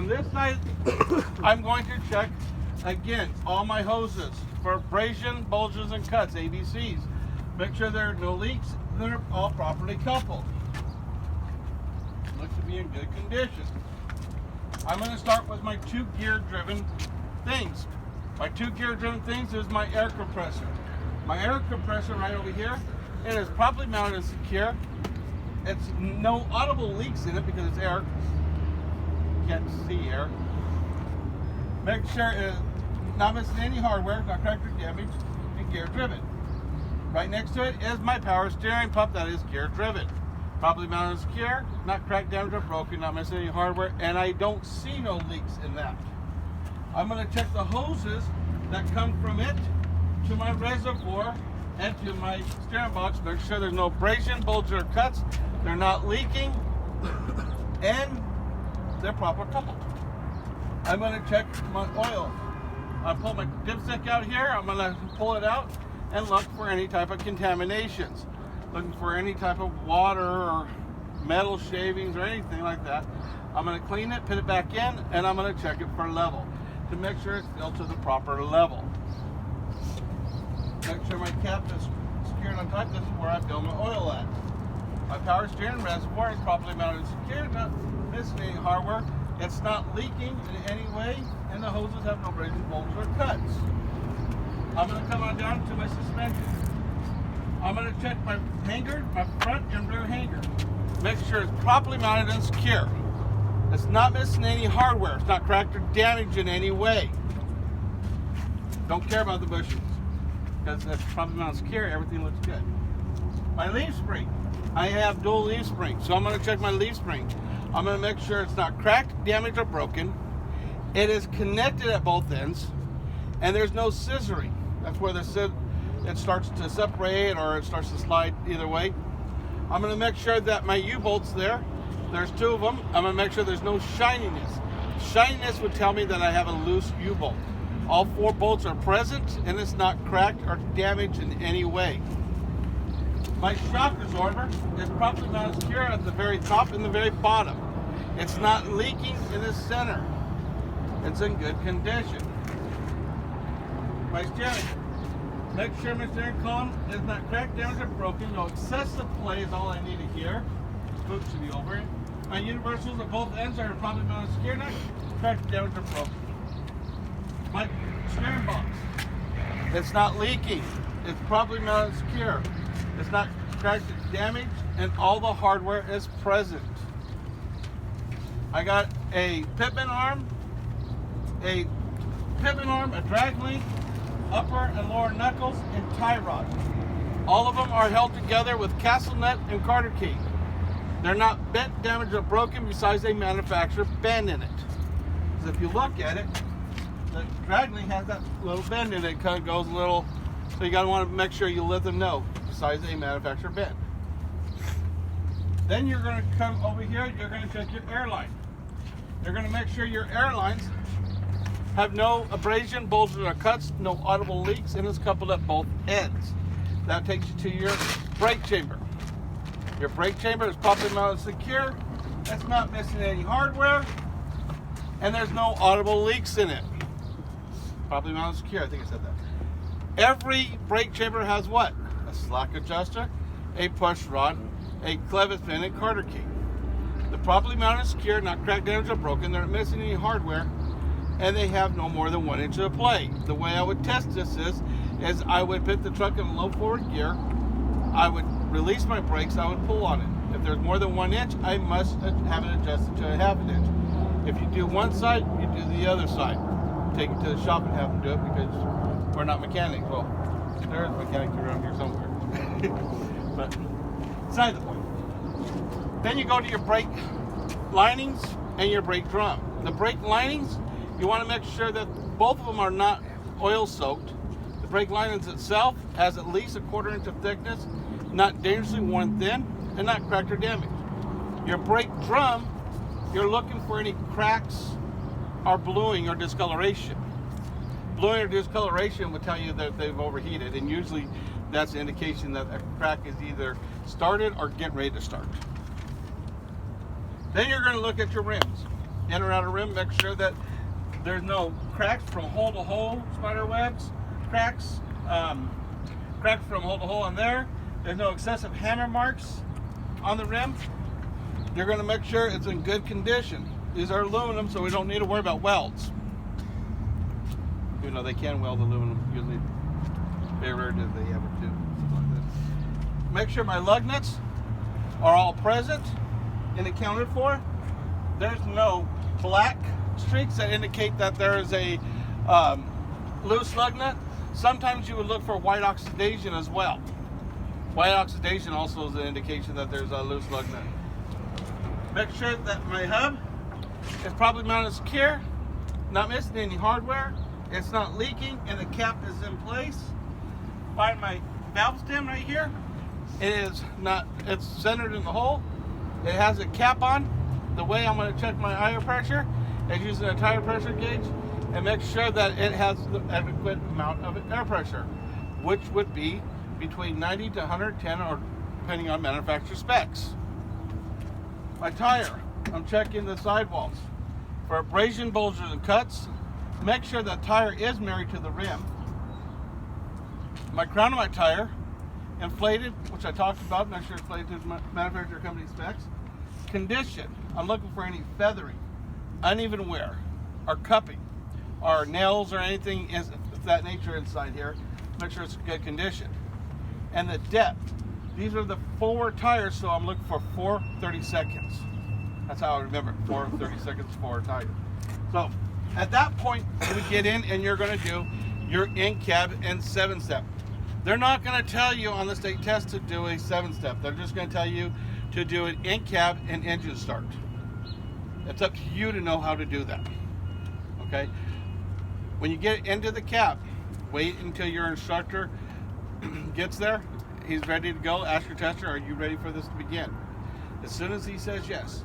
On this side, I'm going to check again all my hoses for abrasion, bulges, and cuts, ABCs. Make sure there are no leaks and they're all properly coupled. Looks to be in good condition. I'm going to start with my 2-gear driven things. My 2-gear driven things is my air compressor. My air compressor right over here, it is properly mounted and secure. It's no audible leaks in it because it's air. You can't see air. Make sure it is not missing any hardware, not cracked or damaged, and gear driven. Right next to it is my power steering pump that is gear driven. Properly mounted and secure, not cracked, damaged, or broken, not missing any hardware, and I don't see no leaks in that. I'm going to check the hoses that come from it to my reservoir and to my steering box. Make sure there's no abrasion, bulge, or cuts. They're not leaking, and they're proper coupled. I'm going to check my oil. I pull my dipstick out here. I'm going to pull it out and look for any type of contaminations. Looking for any type of water or metal shavings or anything like that. I'm going to clean it, put it back in, and I'm going to check it for level to make sure it's filled to the proper level. Make sure my cap is secured on top. This is where I fill my oil at. My power steering reservoir is properly mounted and secured, not missing any hardware. It's not leaking in any way, and the hoses have no abrasion, bulges, or cuts. I'm going to come on down to my suspension. I'm going to check my hanger, my front and rear hanger. Make sure it's properly mounted and secure. It's not missing any hardware. It's not cracked or damaged in any way. Don't care about the bushings. Because it's properly mounted and secure, everything looks good. My leaf spring. I have dual leaf springs, so I'm going to check my leaf spring. I'm going to make sure it's not cracked, damaged, or broken. It is connected at both ends, and there's no scissoring. That's where it starts to separate or it starts to slide either way. I'm going to make sure that my U-bolts there's 2 of them. I'm going to make sure there's no shininess. Shininess would tell me that I have a loose U-bolt. All 4 bolts are present, and it's not cracked or damaged in any way. My shock absorber is properly mounted secure at the very top and the very bottom. It's not leaking in the center. It's in good condition. My steering. Make sure my steering column is not cracked, damaged, or broken. No excessive play is all I need to hear. Spook should be over. My universals at both ends are properly mounted secure, not cracked, damaged, or broken. My steering box. It's not leaking. It's properly mounted secure. It's not cracked or damaged, and all the hardware is present. I got a pitman arm, a drag link, upper and lower knuckles, and tie rod. All of them are held together with castle nut and Carter key. They're not bent, damaged, or broken, besides they manufacture bend in it. Because if you look at it, the drag link has that little bend in it. It kind of goes a little, so you gotta want to make sure you let them know, besides they manufacture bend. Then you're gonna come over here, you're gonna check your airline. You're gonna make sure your airlines have no abrasion, bulges, or cuts, no audible leaks, and it's coupled at both ends. That takes you to your brake chamber. Your brake chamber is properly mounted secure. It's not missing any hardware, and there's no audible leaks in it. Properly mounted secure, I think I said that. Every brake chamber has what? A slack adjuster, a push rod, a clevis pin, and Carter key. They're properly mounted secure, not cracked, damaged, or broken. They're not missing any hardware, and they have no more than 1 inch of play. The way I would test this is I would put the truck in low forward gear. I would release my brakes. I would pull on it. If there's more than 1 inch, I must have it adjusted to a 1/2 inch. If you do one side, you do the other side. Take it to the shop and have them do it, because we're not mechanics. Well, there is mechanics around here somewhere. But beside the point. Then you go to your brake linings and your brake drum. The brake linings, you want to make sure that both of them are not oil soaked. The brake linings itself has at least 1/4 inch of thickness, not dangerously worn thin, and not cracked or damaged. Your brake drum, you're looking for any cracks or bluing or discoloration. Bluing or discoloration would tell you that they've overheated, and usually that's an indication that a crack is either started or getting ready to start. Then you're going to look at your rims. in or out of rim. Make sure that there's no cracks from hole to hole, spider webs, cracks from hole to hole on there. There's no excessive hammer marks on the rim. You're going to make sure it's in good condition. These are aluminum, so we don't need to worry about welds. You know, they can weld aluminum, usually very rare do they ever do. Make sure my lug nuts are all present and accounted for. There's no black streaks that indicate that there is a loose lug nut. Sometimes you would look for white oxidation as well. White oxidation also is an indication that there's a loose lug nut. Make sure that my hub is properly mounted secure, not missing any hardware, it's not leaking, and the cap is in place. Find my valve stem right here. It's centered in the hole. It has a cap on. The way I'm going to check my air pressure is using a tire pressure gauge and make sure that it has the adequate amount of air pressure, which would be between 90 to 110, or depending on manufacturer specs. My tire, I'm checking the sidewalls for abrasion, bulges, and cuts. Make sure that tire is married to the rim. My crown of my tire, inflated, which I talked about, make sure it's inflated to the manufacturer company specs. Condition, I'm looking for any feathering, uneven wear, or cupping, or nails or anything of that nature inside here. Make sure it's in good condition. And the depth, these are the forward tires, so I'm looking for 4 30-seconds. That's how I remember it, 4 30-seconds forward tire. So at that point, you would get in and you're going to do your in-cab and 7-step. They're not going to tell you on the state test to do a 7-step. They're just going to tell you to do an in-cab and engine start. It's up to you to know how to do that. Okay? When you get into the cab, wait until your instructor gets there. He's ready to go. Ask your tester, are you ready for this to begin? As soon as he says yes,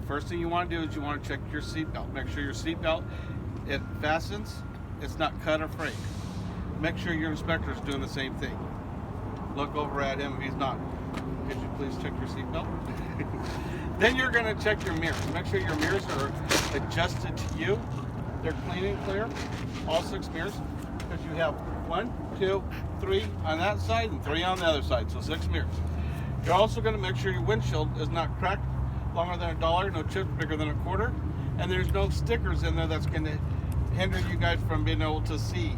first thing you want to do is you want to check your seatbelt. Make sure your seatbelt, it fastens, it's not cut or frayed. Make sure your inspector is doing the same thing. Look over at him if he's not. Could you please check your seatbelt? Then you're going to check your mirrors. Make sure your mirrors are adjusted to you. They're clean and clear, all 6 mirrors, because you have 1, 2, 3 on that side and 3 on the other side, so 6 mirrors. You're also going to make sure your windshield is not cracked longer than $1, no chips bigger than $0.25, and there's no stickers in there that's going to hinder you guys from being able to see.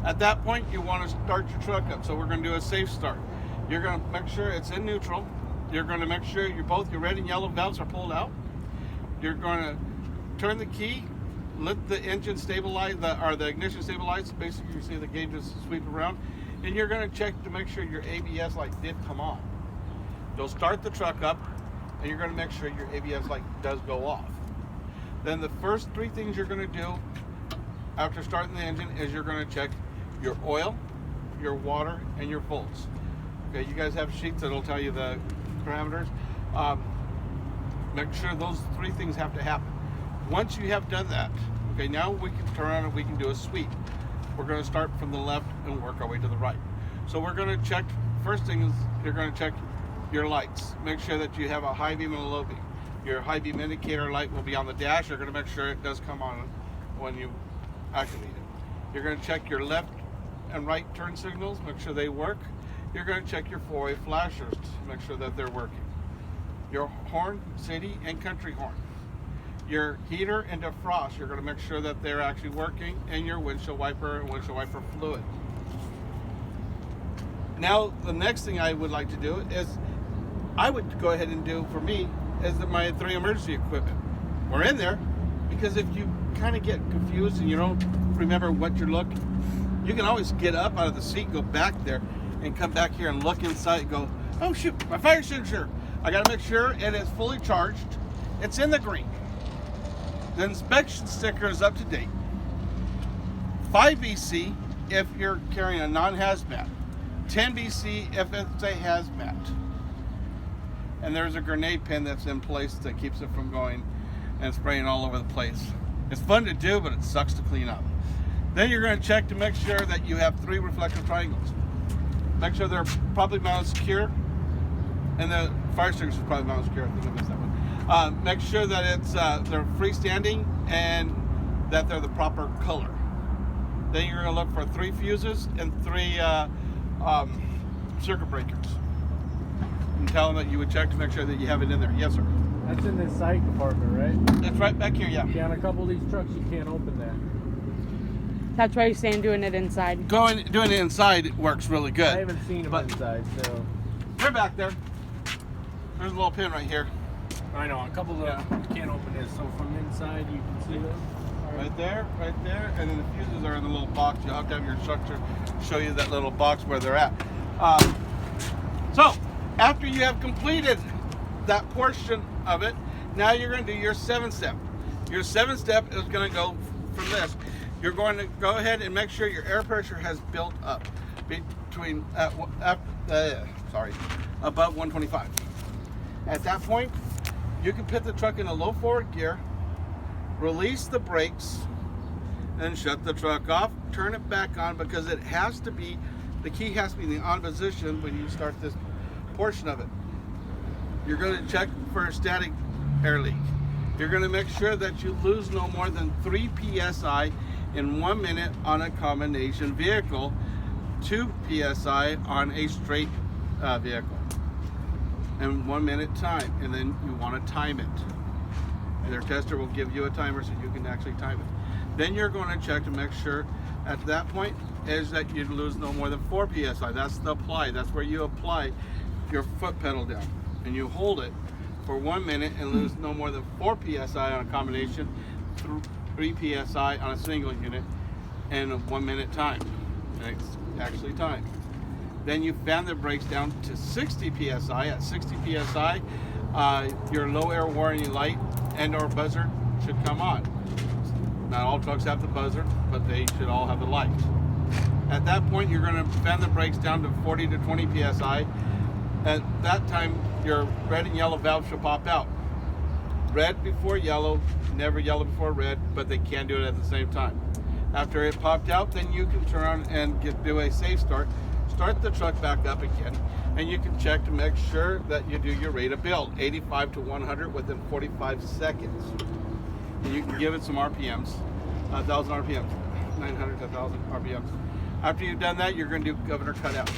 At that point, you want to start your truck up, so we're going to do a safe start. You're going to make sure it's in neutral. You're going to make sure both your red and yellow valves are pulled out. You're going to turn the key, let the engine stabilize, the ignition stabilize. Basically, you see the gauges sweep around, and you're going to check to make sure your ABS light did come on. You'll start the truck up, and you're going to make sure your ABS light does go off. Then the first 3 things you're going to do after starting the engine is you're going to check your oil, your water, and your volts. Okay, you guys have sheets that'll tell you the parameters. Make sure those 3 things have to happen. Once you have done that, okay, now we can turn around and we can do a sweep. We're going to start from the left and work our way to the right. So we're going to check, first thing is you're going to check your lights. Make sure that you have a high beam and a low beam. Your high beam indicator light will be on the dash. You're going to make sure it does come on when you activate it. You're going to check your left and right turn signals, make sure they work. You're going to check your 4-way flashers to make sure that they're working. Your horn, city and country horn. Your heater and defrost, you're going to make sure that they're actually working, and your windshield wiper and windshield wiper fluid. Now, the next thing I would like to do is, I would go ahead and do, for me, is my 3 emergency equipment. We're in there, because if you kind of get confused and you don't remember what you're looking, you can always get up out of the seat, go back there, and come back here and look inside and go, oh shoot, my fire extinguisher. I got to make sure it is fully charged. It's in the green. The inspection sticker is up to date. 5 BC if you're carrying a non-hazmat. 10 BC if it's a hazmat. And there's a grenade pin that's in place that keeps it from going and spraying all over the place. It's fun to do, but it sucks to clean up. Then you're going to check to make sure that you have 3 reflective triangles. Make sure they're properly mounted secure. And the fire extinguisher is probably mounted secure. I think I missed that one. Make sure that they're freestanding and that they're the proper color. Then you're going to look for 3 fuses and 3 circuit breakers. And tell them that you would check to make sure that you have it in there. Yes, sir. That's in the side compartment, right? That's right back here, yeah. Yeah, on a couple of these trucks, you can't open that. That's why you're saying doing it inside. Doing it inside works really good. I haven't seen them inside, so. They're back there. There's a little pin right here. I know, a couple of them you can't open this, so from inside you can see them. Right there, and then the fuses are in the little box. You'll have to have your instructor show you that little box where they're at. So, after you have completed that portion of it, now you're going to do your 7-step. Your 7-step is going to go from this. You're going to go ahead and make sure your air pressure has built up between above 125. At that point, you can put the truck in a low forward gear, release the brakes, and shut the truck off. Turn it back on because it has to be, the key has to be in the on position when you start this portion of it. You're going to check for a static air leak. You're going to make sure that you lose no more than 3 psi in 1 minute on a combination vehicle, 2 psi on a straight vehicle, and 1 minute time. And then you want to time it. And their tester will give you a timer so you can actually time it. Then you're going to check to make sure at that point is that you lose no more than 4 psi. That's the apply. That's where you apply your foot pedal down, and you hold it for 1 minute and lose no more than 4 psi on a combination, 3 psi on a single unit, and a 1 minute time. And it's actually timed. Then you fan the brakes down to 60 psi. At 60 psi, your low air warning light and or buzzer should come on. Not all trucks have the buzzer, but they should all have the light. At that point, you're going to fan the brakes down to 40 to 20 psi. At that time, your red and yellow valves should pop out. Red before yellow, never yellow before red, but they can do it at the same time. After it popped out, then you can turn on and do a safe start. Start the truck back up again, and you can check to make sure that you do your rate of build, 85 to 100 within 45 seconds. And you can give it some RPMs, 1,000 RPMs, 900 to 1,000 RPMs. After you've done that, you're going to do governor cutout.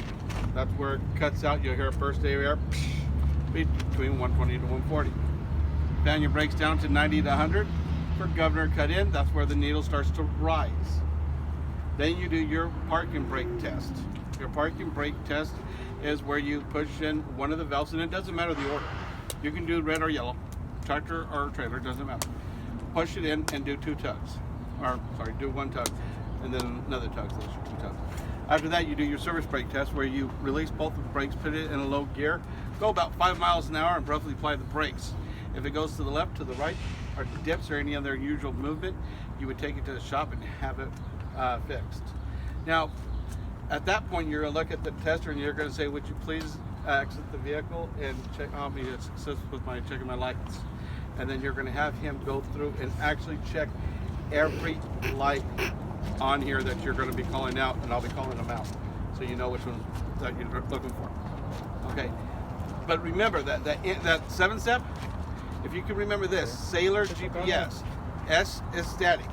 That's where it cuts out. You'll hear a burst of air between 120 to 140. Fan your brakes down to 90 to 100 for governor cut in. That's where the needle starts to rise. Then you do your parking brake test. Your parking brake test is where you push in one of the valves, and it doesn't matter the order. You can do red or yellow, tractor or trailer, doesn't matter. Push it in and do 2 tugs. Do 1 tug, and then another tug, those are 2 tugs. After that, you do your service brake test where you release both of the brakes, put it in a low gear, go about 5 miles an hour and roughly apply the brakes. If it goes to the left, to the right, or dips or any other unusual movement, you would take it to the shop and have it fixed. Now, at that point, you're going to look at the tester and you're going to say, would you please exit the vehicle and check on me to assist with checking my lights. And then you're going to have him go through and actually check every light on here that you're going to be calling out, and I'll be calling them out so you know which one that you're looking for. Okay, but remember that 7-step, if you can remember this: Sailor GPS, S is static,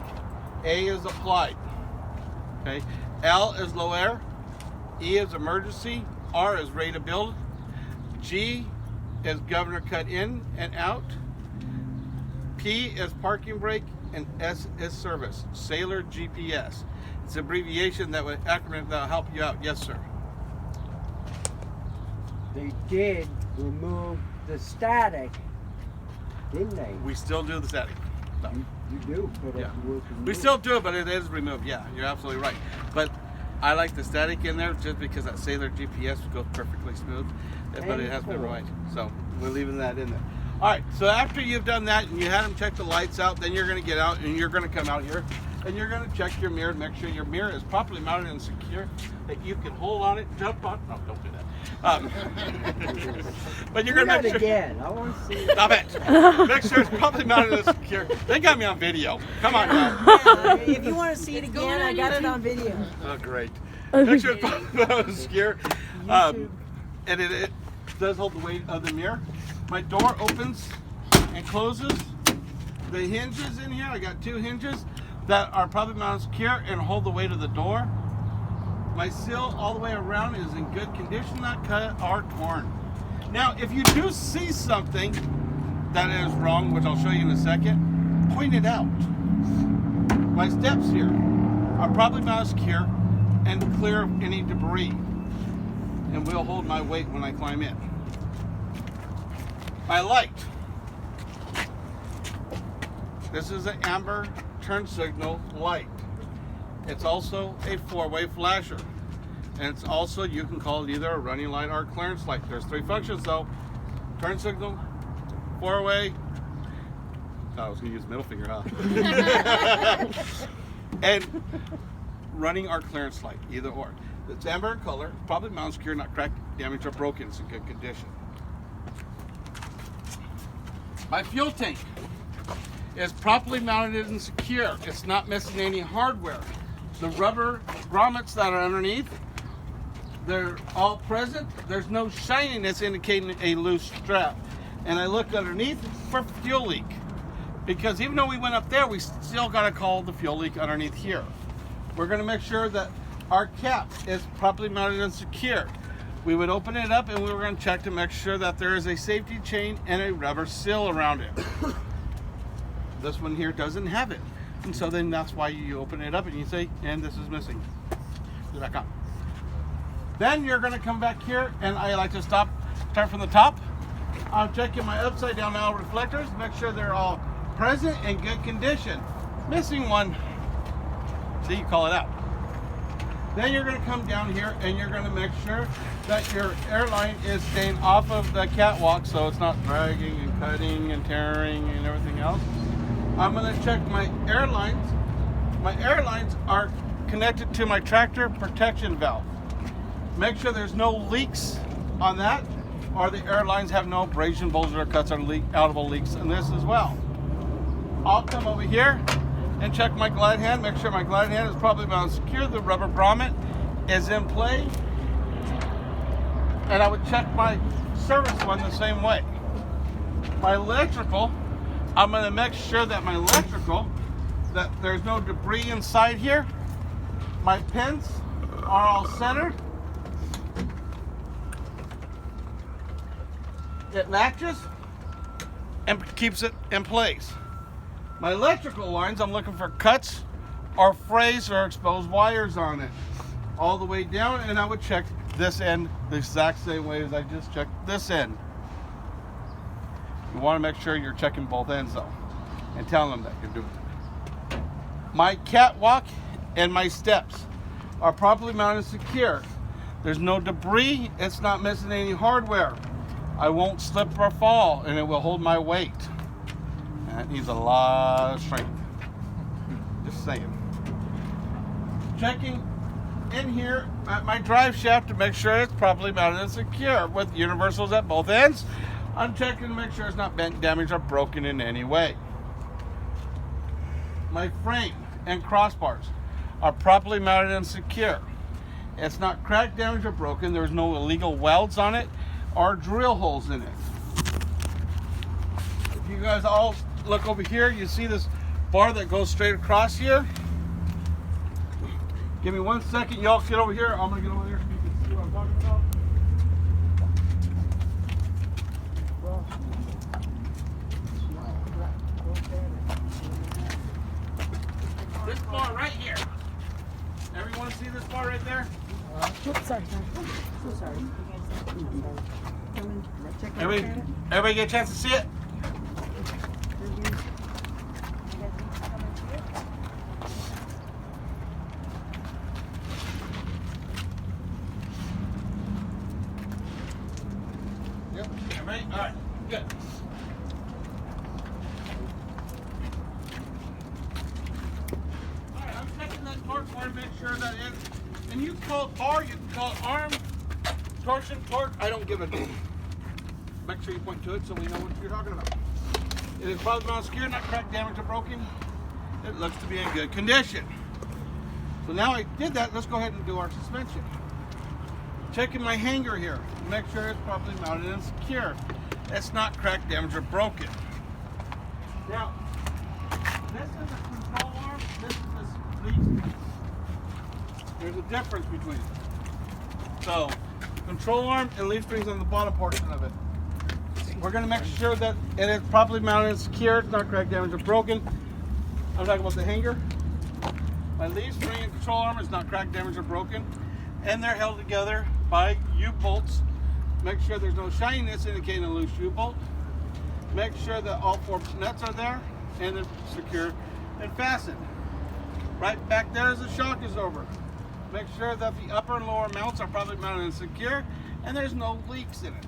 A is applied, okay, L is low air, E is emergency, R is rate of build, G is governor cut in and out, P is parking brake, and S is service. Sailor GPS. It's an abbreviation that would acronym that will help you out. Yes, sir. They did remove the static, didn't they? We still do the static. No. You do, but Yeah. it was We still do it, but it is removed. Yeah, you're absolutely right. But I like the static in there just because that Sailor GPS goes perfectly smooth, but it has been right. So we're leaving that in there. All right, so after you've done that and you had them check the lights out, then you're going to get out and you're going to come out here and you're going to check your mirror and make sure your mirror is properly mounted and secure, that you can hold on it, jump on. No, don't do that. But you're going to make sure. Again. I want to see it. Stop it. Make sure it's properly mounted and secure. They got me on video. Come on now. If you want to see it again, I got it on video. Oh, great. Make sure it's properly mounted and secure. And it does hold the weight of the mirror. My door opens and closes. The hinges in here, I got 2 hinges that are probably mounted secure and hold the weight of the door. My sill all the way around is in good condition, not cut or torn. Now, if you do see something that is wrong, which I'll show you in a second, point it out. My steps here are probably mounted secure and clear of any debris, and will hold my weight when I climb in. My light. This is an amber turn signal light. It's also a 4-way flasher. And it's also, you can call it either a running light or a clearance light. There's 3 functions though. Turn signal, 4-way. I was gonna use middle finger, huh? And running or clearance light, either or. It's amber in color, probably mounted secure, not cracked, damaged, or broken. It's in good condition. My fuel tank is properly mounted and secure. It's not missing any hardware. The rubber grommets that are underneath, they're all present. There's no shininess indicating a loose strap. And I looked underneath for fuel leak, because even though we went up there, we still got to call the fuel leak underneath here. We're going to make sure that our cap is properly mounted and secure. We would open it up and we were going to check to make sure that there is a safety chain and a rubber seal around it. This one here doesn't have it. And so then that's why you open it up and you say, and this is missing. Put it back on. Then you're going to come back here, and I like to start from the top. I'm checking my upside down now reflectors, make sure they're all present and good condition. Missing one, so you call it out. Then you're going to come down here and you're going to make sure that your airline is staying off of the catwalk, so it's not dragging and cutting and tearing and everything else. I'm going to check my airlines. My airlines are connected to my tractor protection valve. Make sure there's no leaks on that, or the airlines have no abrasion, bulges, or cuts or outable leaks in this as well. I'll come over here and check my glide hand, make sure my glide hand is probably mounted secure, the rubber grommet is in play, and I would check my service one the same way. My electrical, I'm going to make sure that my electrical, that there's no debris inside here. My pins are all centered. It latches and keeps it in place. My electrical lines, I'm looking for cuts or frays or exposed wires on it all the way down, and I would check this end the exact same way as I just checked this end. You want to make sure you're checking both ends though, and telling them that you're doing it. My catwalk and my steps are properly mounted and secure. There's no debris, it's not missing any hardware. I won't slip or fall, and it will hold my weight. That needs a lot of strength. Just saying. Checking in here at my drive shaft to make sure it's properly mounted and secure with universals at both ends. I'm checking to make sure it's not bent, damaged, or broken in any way. My frame and crossbars are properly mounted and secure. It's not cracked, damaged, or broken. There's no illegal welds on it or drill holes in it. If you guys all look over here, you see this bar that goes straight across here. Give me 1 second, y'all get over here. I'm gonna get over there so you can see what I'm talking about. This bar right here. Everyone see this bar right there? Oops, sorry. So sorry. Everybody get a chance to see it? Yep. Everybody? All right. Good. All right. I'm checking that torque bar to make sure that it. And you call it bar, you can call it arm, torsion, torque. I don't give a damn. Make sure you point to it so we know what you're talking about. It is probably mounted secure, not cracked, damaged, or broken. It looks to be in good condition. So now I did that, let's go ahead and do our suspension. Checking my hanger here, make sure it's properly mounted and secure. It's not cracked, damaged, or broken. Now, this is a control arm, this is a leaf spring. There's a difference between them. So, control arm and leaf springs on the bottom portion of it. We're going to make sure that it is properly mounted and secure, it's not cracked, damaged, or broken. I'm talking about the hanger. My leaf spring and control arm is not cracked, damaged, or broken. And they're held together by U-bolts. Make sure there's no shininess indicating a loose U-bolt. Make sure that all 4 nuts are there and they're secure and fastened. Right back there is the shock absorber. Make sure that the upper and lower mounts are properly mounted and secure and there's no leaks in it.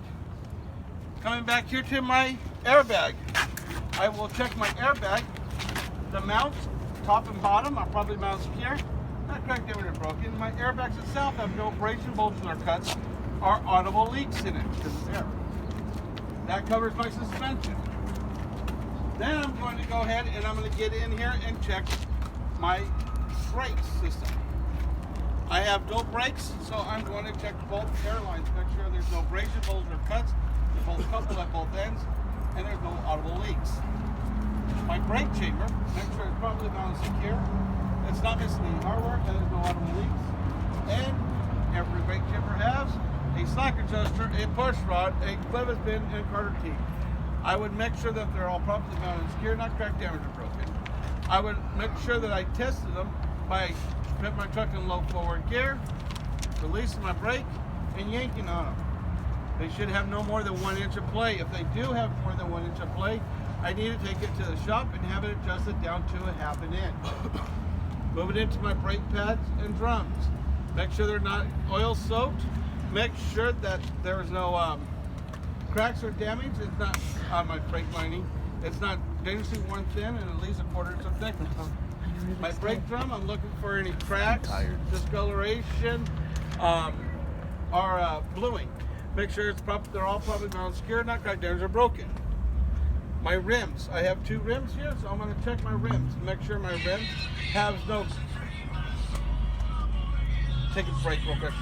Coming back here to my airbag, I will check my airbag. The mounts, top and bottom, are properly mounted secure. Not cracked, damaged, or broken. My airbags itself have no abrasion, bulges, or cuts, or audible leaks in it because it's air. That covers my suspension. Then I'm going to go ahead and I'm going to get in here and check my brake system. I have dual brakes, so I'm going to check both airlines, make sure there's no abrasion, bulges, or cuts. They're both coupled at both ends, and there's no audible leaks. My brake chamber, make sure it's properly mounted and secure. It's not missing any hardware, and there's no audible leaks. And every brake chamber has a slack adjuster, a push rod, a clevis pin, and Carter key. I would make sure that they're all properly mounted and secure, not cracked, damaged, or broken. I would make sure that I tested them by putting my truck in low forward gear, releasing my brake, and yanking on them. They should have no more than 1 inch of play. If they do have more than 1 inch of play, I need to take it to the shop and have it adjusted down to a 1/2 inch. Move it into my brake pads and drums. Make sure they're not oil soaked. Make sure that there's no cracks or damage. It's not on my brake lining. It's not dangerously worn thin and at least 1/4 inch of thickness. My brake drum, I'm looking for any cracks, discoloration, or bluing. Make sure they're all properly mounted, secure, not cracked, damaged, or broken. My rims, I have 2 rims here, so I'm going to check my rims and make sure my rims have no. Take a break real quick.